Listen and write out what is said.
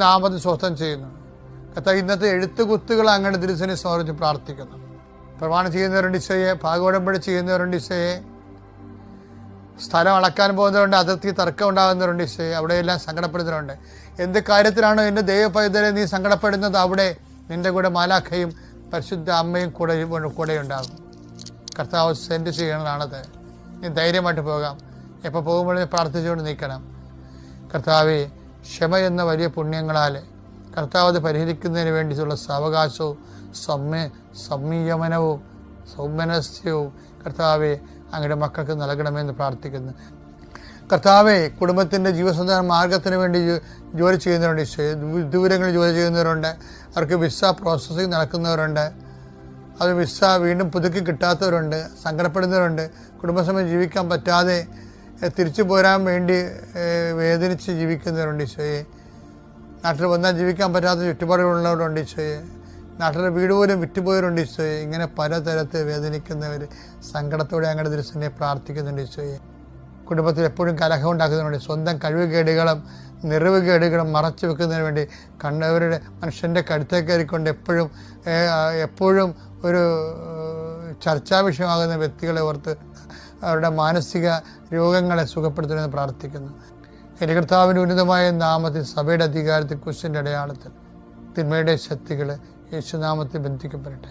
നാമത്തിൽ സ്വസ്ഥം ചെയ്യുന്നു. കർത്താവ് ഇന്നത്തെ എഴുത്തുകുത്തുകൾ അങ്ങയുടെ തിരുസനെ സമർപ്പിച്ച് പ്രാർത്ഥിക്കുന്നു. പ്രമാണം ചെയ്യുന്നവരുണ്ട് ഈശോയെ, ഭാഗോടമ്പടി ചെയ്യുന്നവരുണ്ട് ഈശോയെ, സ്ഥലം അളക്കാൻ പോകുന്നവരുണ്ട്, അതിർത്തി തർക്കം ഉണ്ടാകുന്നവരുണ്ട് ഈശോയെ, അവിടെയെല്ലാം സങ്കടപ്പെടുന്നവരുണ്ട്. എന്ത് കാര്യത്തിലാണോ എൻ്റെ ദൈവപൈതലെ നീ സങ്കടപ്പെടുന്നത്, അവിടെ നിൻ്റെ കൂടെ മാലാഖയും പരിശുദ്ധ അമ്മയും കൂടെ ഉണ്ടാകും. കർത്താവ് സെൻഡ് ചെയ്യണതാണത്. നീ ധൈര്യമായിട്ട് പോകാം. എപ്പോൾ പോകുമ്പോഴും പ്രാർത്ഥിച്ചുകൊണ്ട് നിൽക്കണം. കർത്താവെ, ക്ഷമ എന്ന വലിയ പുണ്യങ്ങളാൽ കർത്താവ് അത് പരിഹരിക്കുന്നതിന് വേണ്ടിയിട്ടുള്ള സാവകാശവും സംയമനവും സൗമനസ്യവും കർത്താവെ അങ്ങയുടെ മക്കൾക്ക് നൽകണമെന്ന് പ്രാർത്ഥിക്കുന്നു. കർത്താവെ, കുടുംബത്തിൻ്റെ ജീവസന്ധാരണ മാർഗത്തിന് വേണ്ടി ജോലി ചെയ്യുന്നവരുണ്ട്, ദൂരങ്ങളിൽ ജോലി ചെയ്യുന്നവരുണ്ട്, അവർക്ക് വിസ പ്രോസസ്സിങ് നടക്കുന്നവരുണ്ട്, അത് വിസ വീണ്ടും പുതുക്കി കിട്ടാത്തവരുണ്ട്, സങ്കടപ്പെടുന്നവരുണ്ട്, കുടുംബസമയം ജീവിക്കാൻ പറ്റാതെ തിരിച്ചു പോരാൻ വേണ്ടി വേദനിച്ച് ജീവിക്കുന്നവരുണ്ട് ഈശോയെ. നാട്ടിൽ വന്നാൽ ജീവിക്കാൻ പറ്റാത്ത ചുറ്റുപാടുകളുള്ളവരുണ്ട് ഈശോയെ. നാട്ടിലെ വീട് പോലും വിറ്റുപോയവരുണ്ട് ഈശോയെ. ഇങ്ങനെ പലതരത്തിൽ വേദനിക്കുന്നവർ സങ്കടത്തോടെ അങ്ങയുടെ തിരുസന്നിധിയെ പ്രാർത്ഥിക്കുന്നുണ്ട് ഈശോയെ. കുടുംബത്തിൽ എപ്പോഴും കലഹം ഉണ്ടാക്കുന്നതിന് വേണ്ടി, സ്വന്തം കഴിവുകേടുകളും നിറവുകേടുകളും മറച്ചു വെക്കുന്നതിന് വേണ്ടി, കണ്ടവരുടെ മനുഷ്യൻ്റെ കഴുത്തേ കയറിക്കൊണ്ട് എപ്പോഴും ഒരു ചർച്ചാ വിഷയമാകുന്ന വ്യക്തികളെ ഓർത്ത് അവരുടെ മാനസിക രോഗങ്ങളെ സുഖപ്പെടുത്തണമെന്ന് പ്രാർത്ഥിക്കുന്നു. എൻ്റെ കർത്താവിൻ്റെ ഉന്നതമായ നാമത്തിൽ, സഭയുടെ അധികാരത്തിൽ, കുരിശിൻ്റെ അടയാളത്തിൽ തിന്മയുടെ ശക്തികൾ യേശുനാമത്തിൽ ബന്ധിക്കപ്പെടട്ടെ.